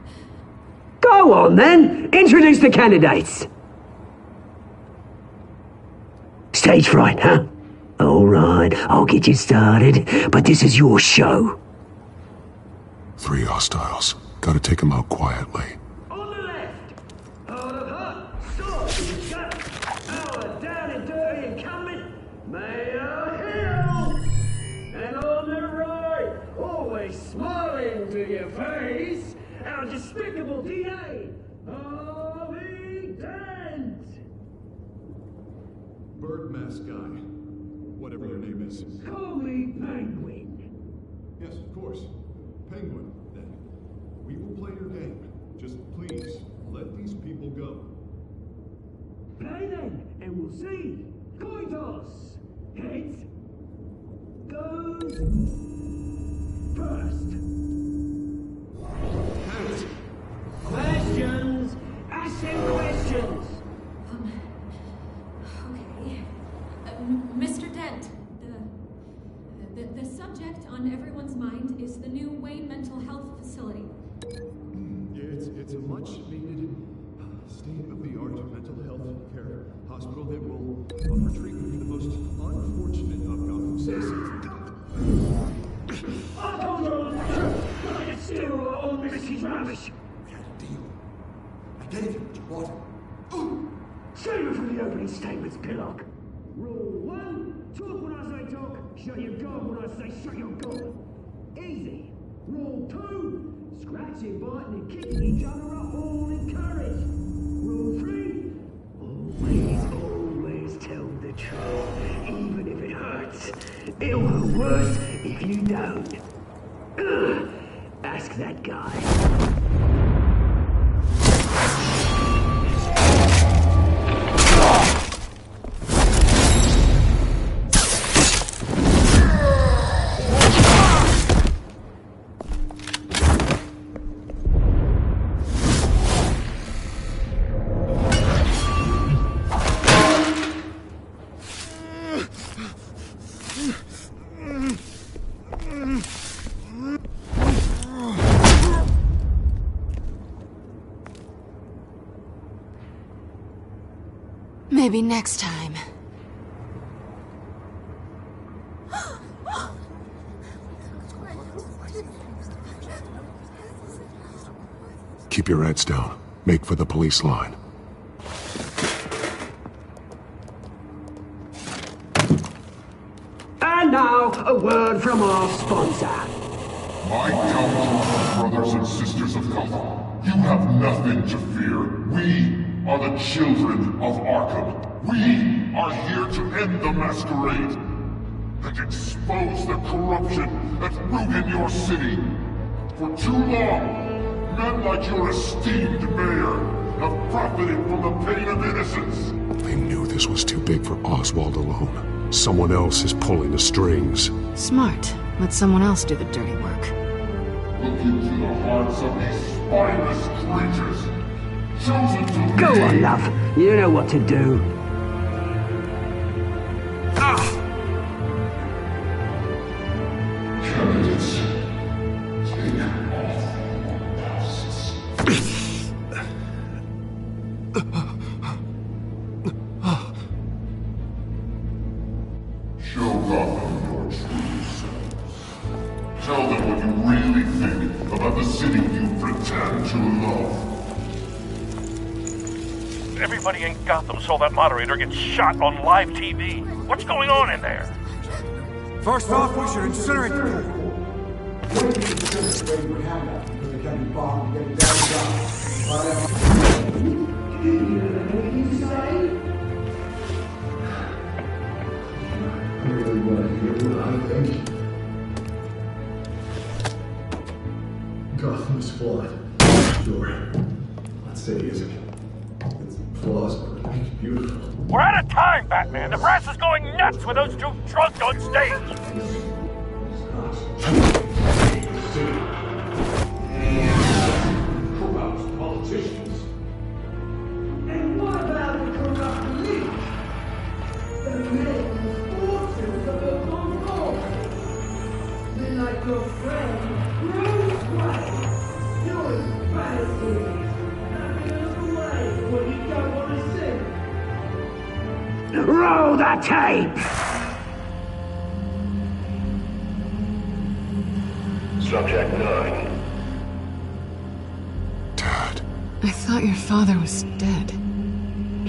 Go on, then. Introduce the candidates. Stage fright, huh? All right, I'll get you started, but this is your show. 3 hostiles. Gotta take them out quietly. On the left, hard of hot, sword, gun, our down and dirty incumbent, Mayor Hill. And on the right, always smiling to your face, our despicable DA, Harvey Dent. Bird mask guy. Whatever your name is. Call me Penguin. Yes, of course. Penguin, then. We will play your game. Just please, let these people go. Play then, and we'll see. Coin toss. Heads. Goes first. Questions. Ask them questions. Okay. Mr. Dent, the subject on everyone's mind is the new Wayne Mental Health Facility. It's a much-needed, state-of-the-art mental health care hospital that will offer treatment for the most unfortunate of Gotham citizens. I told you I could steal all Missy's rubbish. We had a deal. I gave you what you wanted. Save it from the opening statements, Pillock. Rule 1, talk when I say talk, shut your gob when I say shut your gob. Easy. Rule 2, scratching, biting and kicking each other are all encouraged. Rule 3, always tell the truth, even if it hurts. It'll hurt worse if you don't. Ask that guy. Maybe next time. Keep your heads down. Make for the police line. And now, a word from our sponsor. My Telltale brothers and sisters of Gotham, you have nothing to fear. We are the children of Arkham. We are here to end the masquerade and expose the corruption that's rooted your city. For too long, men like your esteemed mayor have profited from the pain of innocence. They knew this was too big for Oswald alone. Someone else is pulling the strings. Smart. Let someone else do the dirty work. Look into the hearts of these spineless creatures. Chosen to Go on, love. You know what to do. Candidates, take off your masks. Show Gotham your true selves. Tell them what you really think about the city you pretend to love. Everybody in Gotham saw that moderator get shot on live TV. What's going on in there? First off, we should incinerate the Thank you. Gotham is flawed. Sure. Let's say it isn't. It's flaws, but it's beautiful. We're out of time, Batman! The brass is going nuts with those two drunks on stage! Corrupt politicians. And what about the corrupt police? The men and forces of the control. They're like your friend, Bruce Wayne. You're as bad as he is. Nothing else away when you don't want to see. Roll the tape! Subject 9. I thought your father was dead.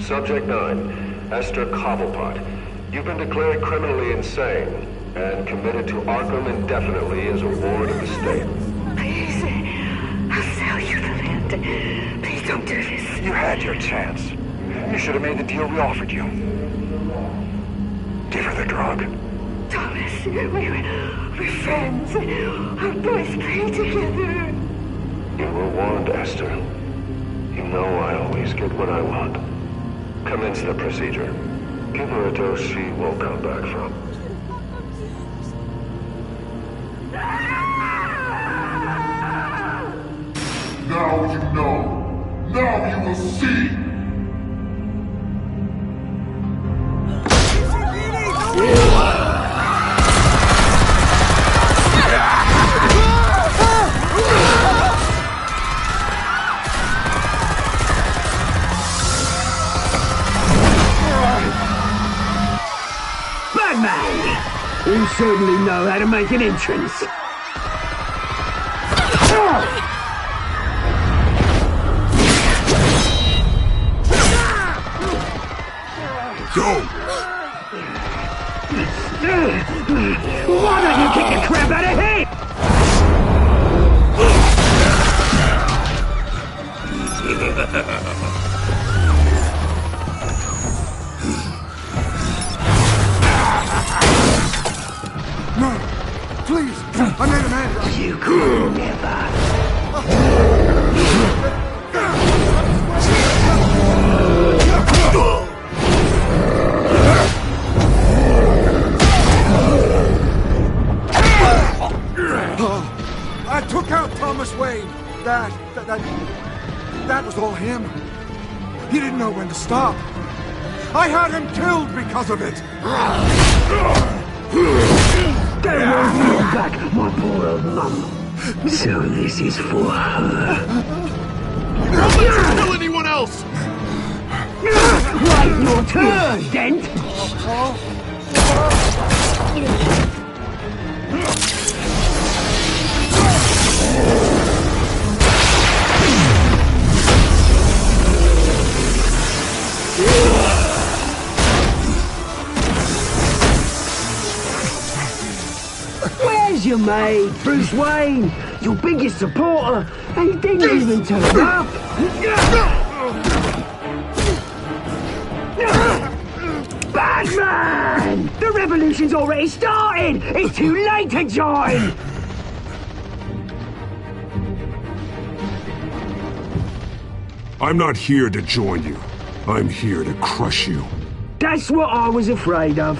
Subject 9, Esther Cobblepot. You've been declared criminally insane and committed to Arkham indefinitely as a ward of the state. Please, I'll sell you the land. Please don't do this. You had your chance. You should have made the deal we offered you. Give her the drug. Thomas, we're friends. Our boys play together. You were warned, Esther. You know I always get what I want. Commence the procedure. Give her a dose she won't come back from. Now you know. Now you will see. You certainly know how to make an entrance. Go! Why don't you kick the crap out of him? No! Please! I made a man! You could never! I took out Thomas Wayne. That was all him. He didn't know when to stop. I had him killed because of it. Don't want you back, my poor old mum. So this is for her. Don't let her kill anyone else! Wait your turn, Dent! Where's your mate, Bruce Wayne? Your biggest supporter, and he didn't even turn up. Batman! The revolution's already started! It's too late to join! I'm not here to join you. I'm here to crush you. That's what I was afraid of.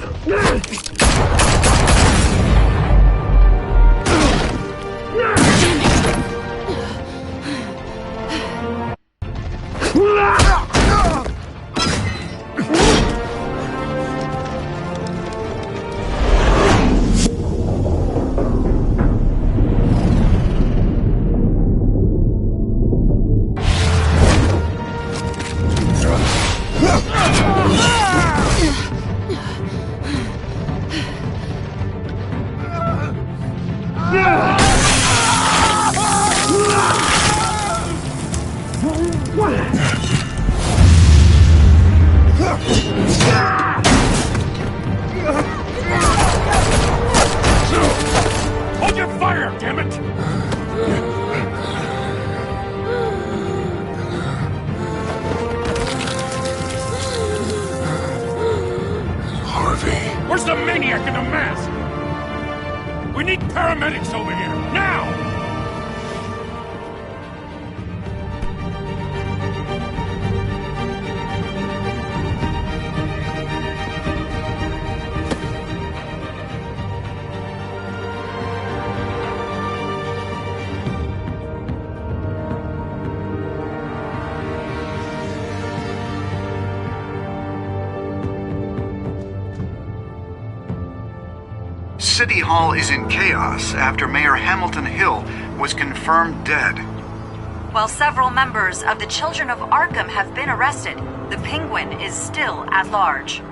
Hold your fire, damn it! Harvey. Where's the maniac in the mask? We need paramedics over here, now! City Hall is in chaos after Mayor Hamilton Hill was confirmed dead. While several members of the Children of Arkham have been arrested, the Penguin is still at large.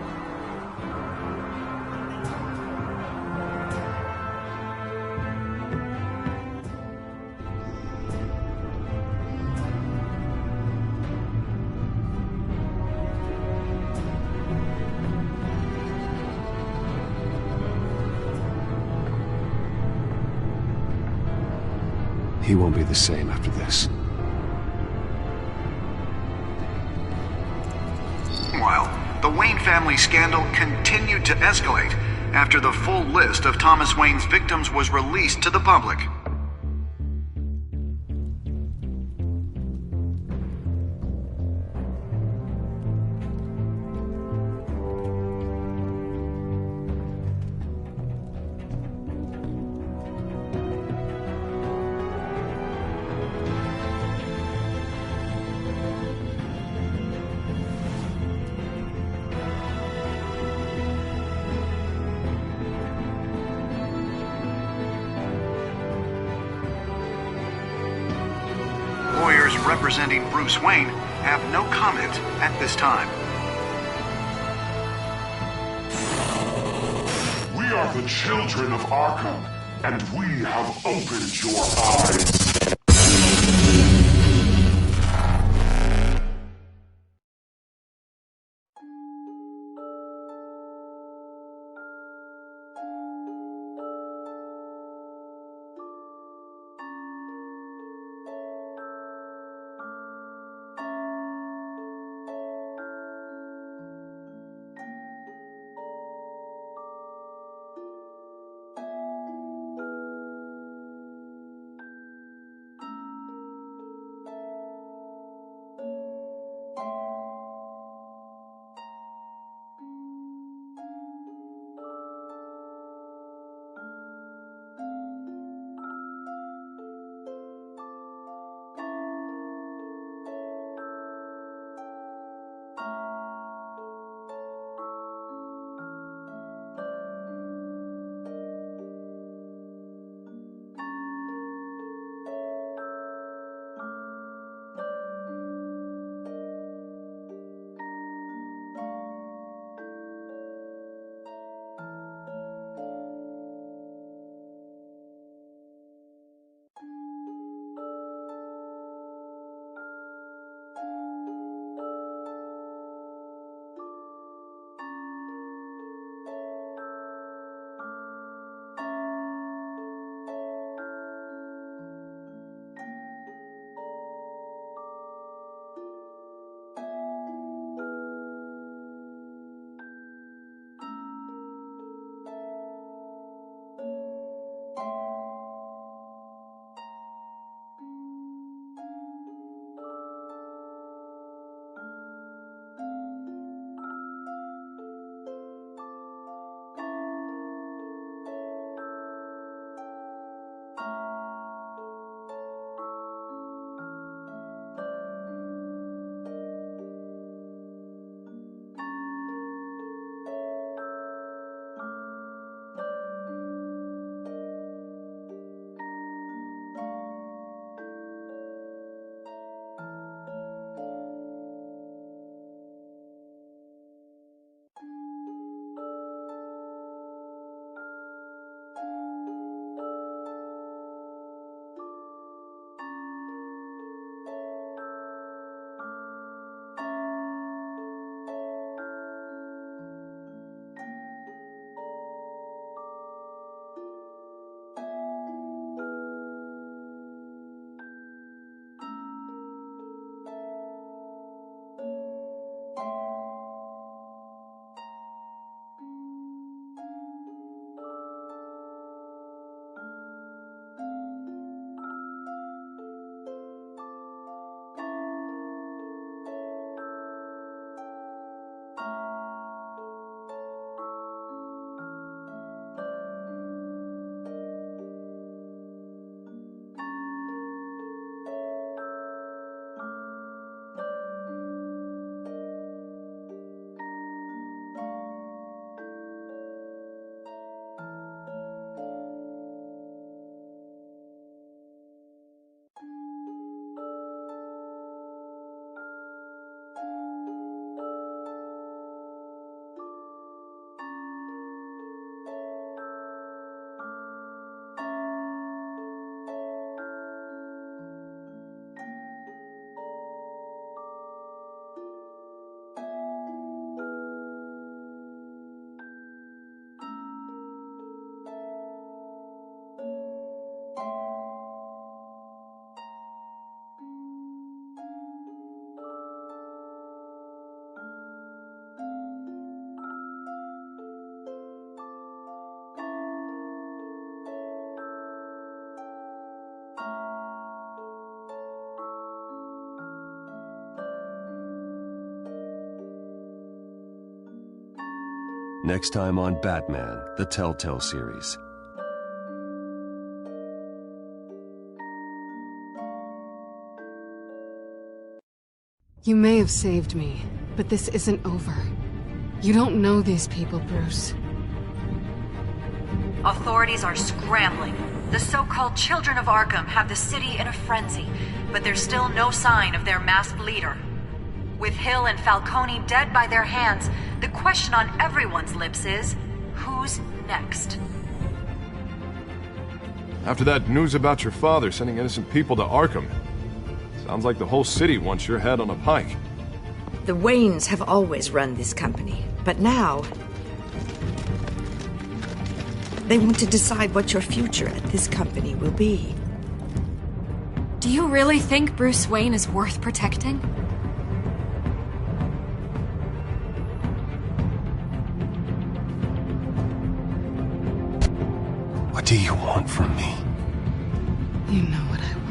He won't be the same after this. Meanwhile, the Wayne family scandal continued to escalate after the full list of Thomas Wayne's victims was released to the public. Lawyers representing Bruce Wayne have no comment at this time. We are the children of Arkham, and we have opened your eyes. Next time on Batman, the Telltale series. You may have saved me, but this isn't over. You don't know these people, Bruce. Authorities are scrambling. The so-called Children of Arkham have the city in a frenzy, but there's still no sign of their masked leader. With Hill and Falcone dead by their hands, the question on everyone's lips is, who's next? After that news about your father sending innocent people to Arkham, sounds like the whole city wants your head on a pike. The Waynes have always run this company, but now they want to decide what your future at this company will be. Do you really think Bruce Wayne is worth protecting? What do you want from me? You know what I want.